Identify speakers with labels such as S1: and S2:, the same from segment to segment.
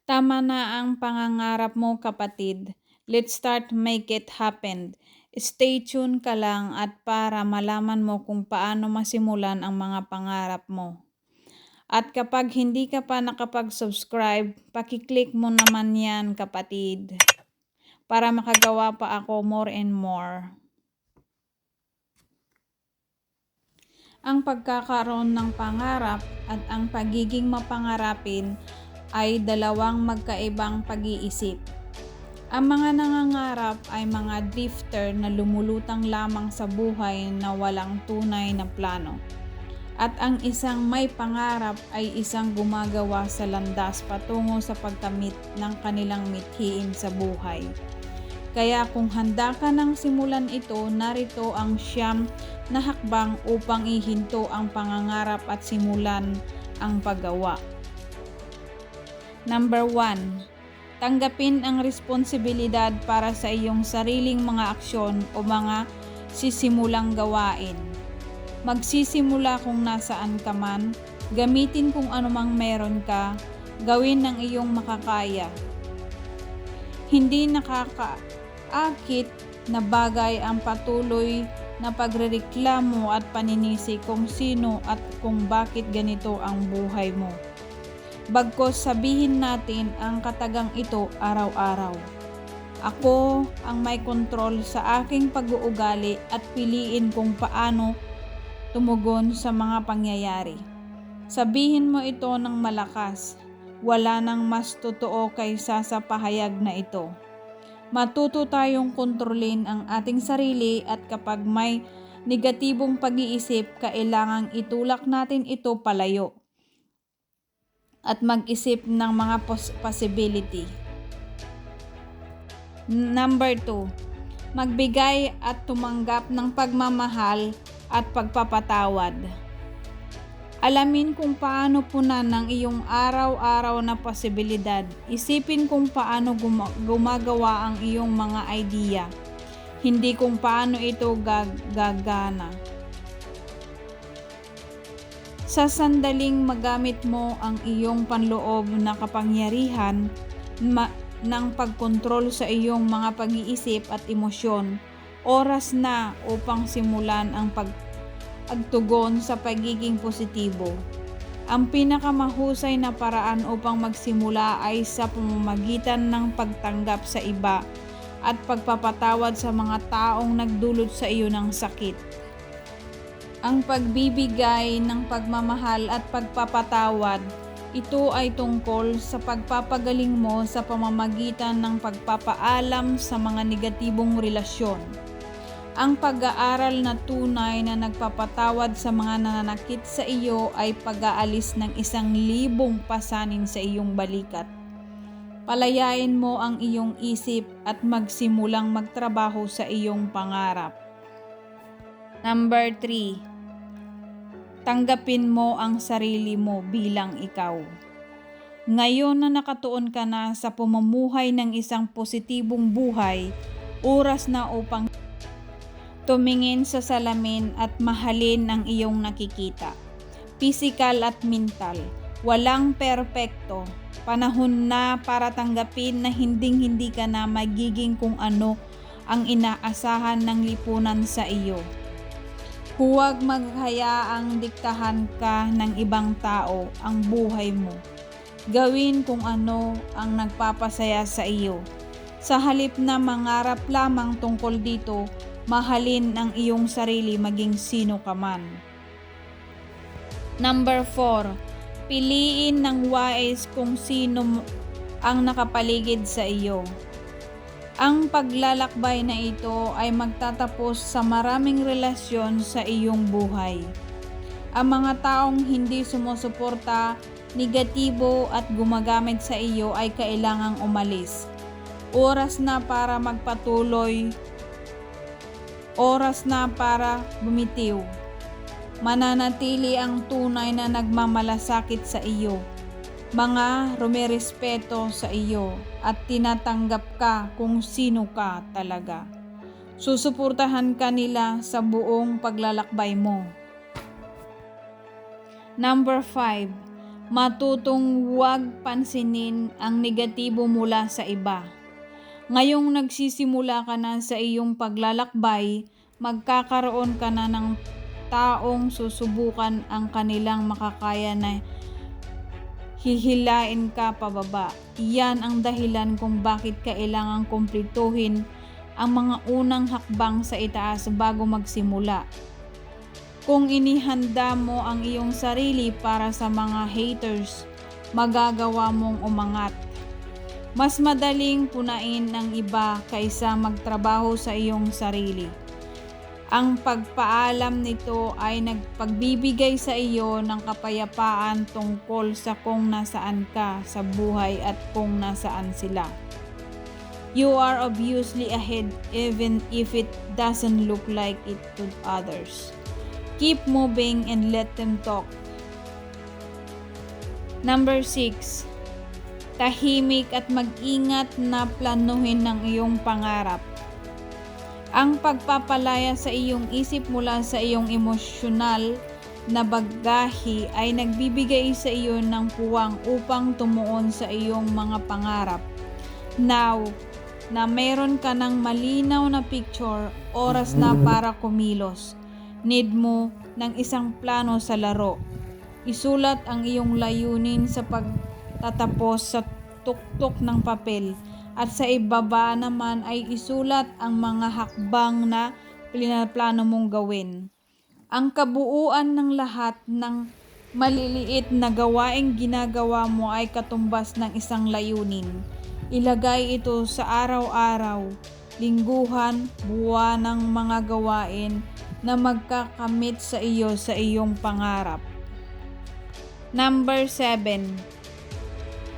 S1: Tama na ang pangangarap mo, kapatid. Let's start make it happen. Stay tuned ka lang at para malaman mo kung paano masimulan ang mga pangarap mo. At kapag hindi ka pa nakapag-subscribe, pakiclick mo naman yan, kapatid, para makagawa pa ako more and more. Ang pagkakaroon ng pangarap at ang pagiging mapangarapin ay dalawang magkaibang pag-iisip. Ang mga nangangarap ay mga drifter na lumulutang lamang sa buhay na walang tunay na plano. At ang isang may pangarap ay isang gumagawa sa landas patungo sa pagkamit ng kanilang mithiin sa buhay. Kaya kung handa ka nang simulan ito, narito ang 9 na hakbang upang ihinto ang pangangarap at simulan ang paggawa. Number 1. Tanggapin ang responsibilidad para sa iyong sariling mga aksyon o mga sisimulang gawain. Magsisimula kung nasaan ka man, gamitin kung anumang meron ka, gawin ng iyong makakaya. Hindi nakakaakit na bagay ang patuloy na pagrereklamo at paninisi kung sino at kung bakit ganito ang buhay mo. Bagkus sabihin natin ang katagang ito araw-araw. Ako ang may kontrol sa aking pag-uugali at piliin kung paano tumugon sa mga pangyayari. Sabihin mo ito ng malakas. Wala nang mas totoo kaysa sa pahayag na ito. Matuto tayong kontrolin ang ating sarili at kapag may negatibong pag-iisip, kailangang itulak natin ito palayo at mag-isip ng mga possibility. Number 2. Magbigay at tumanggap ng pagmamahal at pagpapatawad. Alamin kung paano punan ng iyong araw-araw na posibilidad. Isipin kung paano gumagawa ang iyong mga idea, hindi kung paano ito gagana. Sa sandaling magamit mo ang iyong panloob na kapangyarihan ng pagkontrol sa iyong mga pag-iisip at emosyon, oras na upang simulan ang pagtugon sa pagiging positibo. Ang pinakamahusay na paraan upang magsimula ay sa pamamagitan ng pagtanggap sa iba at pagpapatawad sa mga taong nagdulot sa iyo ng sakit. Ang pagbibigay ng pagmamahal at pagpapatawad, ito ay tungkol sa pagpapagaling mo sa pamamagitan ng pagpapaalam sa mga negatibong relasyon. Ang pag-aaral na tunay na nagpapatawad sa mga nananakit sa iyo ay pag-aalis ng 1,000 pasanin sa iyong balikat. Palayain mo ang iyong isip at magsimulang magtrabaho sa iyong pangarap. Number 3. Tanggapin mo ang sarili mo bilang ikaw. Ngayon na nakatuon ka na sa pamumuhay ng isang positibong buhay, oras na upang tumingin sa salamin at mahalin ang iyong nakikita. Pisikal at mental, walang perpekto. Panahon na para tanggapin na hinding-hindi ka na magiging kung ano ang inaasahan ng lipunan sa iyo. Huwag maghayaang diktahan ka ng ibang tao ang buhay mo. Gawin kung ano ang nagpapasaya sa iyo. Sa halip na mangarap lamang tungkol dito, mahalin ang iyong sarili maging sino ka man. Number 4. Piliin ng wais kung sino ang nakapaligid sa iyo. Ang paglalakbay na ito ay magtatapos sa maraming relasyon sa iyong buhay. Ang mga taong hindi sumusuporta, negatibo at gumagamit sa iyo ay kailangang umalis. Oras na para magpatuloy. Oras na para bumitiw. Mananatili ang tunay na nagmamalasakit sa iyo. Mga rumerespeto sa iyo at tinatanggap ka kung sino ka talaga. Susuportahan ka nila sa buong paglalakbay mo. Number 5. Matutong huwag pansinin ang negatibo mula sa iba. Ngayong nagsisimula ka na sa iyong paglalakbay, magkakaroon ka na ng taong susubukan ang kanilang makakaya na hihilain ka pababa. Iyan ang dahilan kung bakit kailangang kumpletuhin ang mga unang hakbang sa itaas bago magsimula. Kung inihanda mo ang iyong sarili para sa mga haters, magagawa mong umangat. Mas madaling punain ng iba kaysa magtrabaho sa iyong sarili. Ang pagpaalam nito ay nagpagbibigay sa iyo ng kapayapaan tungkol sa kung nasaan ka sa buhay at kung nasaan sila. You are obviously ahead even if it doesn't look like it to others. Keep moving and let them talk. Number 6. Tahimik at mag-ingat na planuhin ng iyong pangarap. Ang pagpapalaya sa iyong isip mula sa iyong emosyonal na bagahe ay nagbibigay sa iyo ng puwang upang tumuon sa iyong mga pangarap. Now, na meron ka ng malinaw na picture, oras na para kumilos. Need mo ng isang plano sa laro. Isulat ang iyong layunin sa pagtatapos sa tuktok ng papel. At sa ibaba naman ay isulat ang mga hakbang na pinaplano mong gawin. Ang kabuuan ng lahat ng maliliit na gawaing ginagawa mo ay katumbas ng isang layunin. Ilagay ito sa araw-araw, lingguhan, buwanang mga gawain na magkakamit sa iyo sa iyong pangarap. Number 7.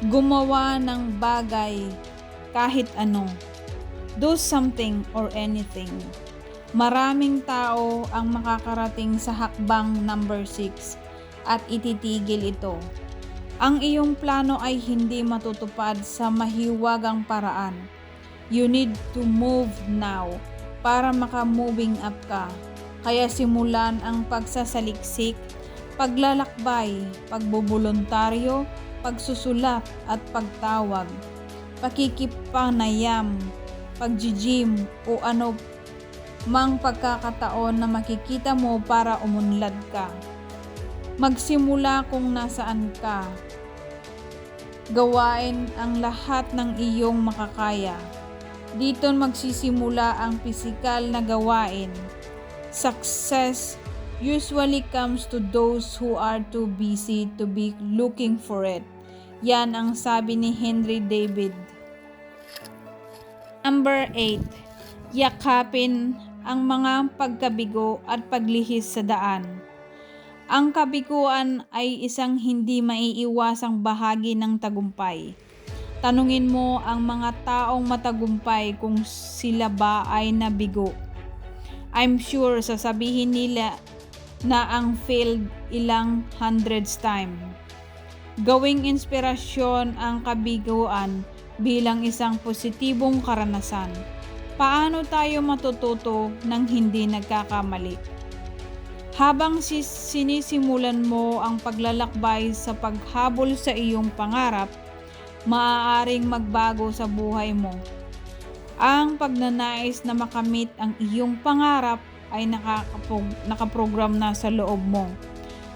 S1: Gumawa ng bagay kahit ano. Do something or anything. Maraming tao ang makakarating sa hakbang number 6 at ititigil ito. Ang iyong plano ay hindi matutupad sa mahiwagang paraan. You need to move now para maka-moving up ka. Kaya simulan ang pagsasaliksik, paglalakbay, pagbubuluntaryo, pagsusulat at pagtawag, pakikipanayam, pag-gym o ano mang pagkakataon na makikita mo para umunlad ka. Magsimula kung nasaan ka. Gawain ang lahat ng iyong makakaya. Dito magsisimula ang pisikal na gawain. Success usually comes to those who are too busy to be looking for it. Yan ang sabi ni Henry David. Number 8. Yakapin ang mga pagkabigo at paglihis sa daan. Ang kabiguan ay isang hindi maiiwasang bahagi ng tagumpay. Tanungin mo ang mga taong matagumpay kung sila ba ay nabigo. I'm sure sasabihin nila na ang failed ilang hundreds time. Gawing inspirasyon ang kabiguan bilang isang positibong karanasan. Paano tayo matututo ng hindi nagkakamali? Habang sinisimulan mo ang paglalakbay sa paghabol sa iyong pangarap, maaaring magbago sa buhay mo. Ang pagnanais na makamit ang iyong pangarap ay nakaprogram na sa loob mo.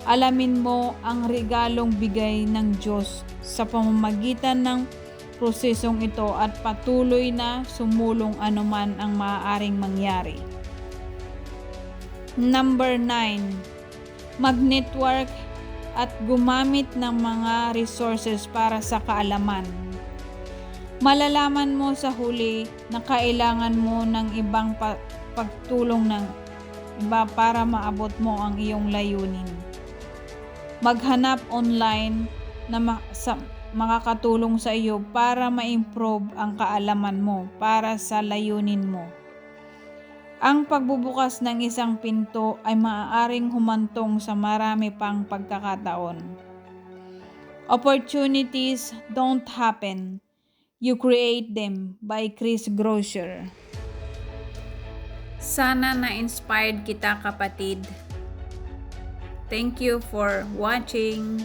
S1: Alamin mo ang regalong bigay ng Diyos sa pamamagitan ng prosesong ito at patuloy na sumulong anuman ang maaaring mangyari. Number 9. Mag-network at gumamit ng mga resources para sa kaalaman. Malalaman mo sa huli na kailangan mo ng ibang pagtulong ng iba para maabot mo ang iyong layunin. Maghanap online na makakatulong sa iyo para ma-improve ang kaalaman mo para sa layunin mo. Ang pagbubukas ng isang pinto ay maaaring humantong sa marami pang pagkakataon. Opportunities don't happen. You create them by Chris Grosser. Sana na-inspired kita, kapatid. Thank you for watching.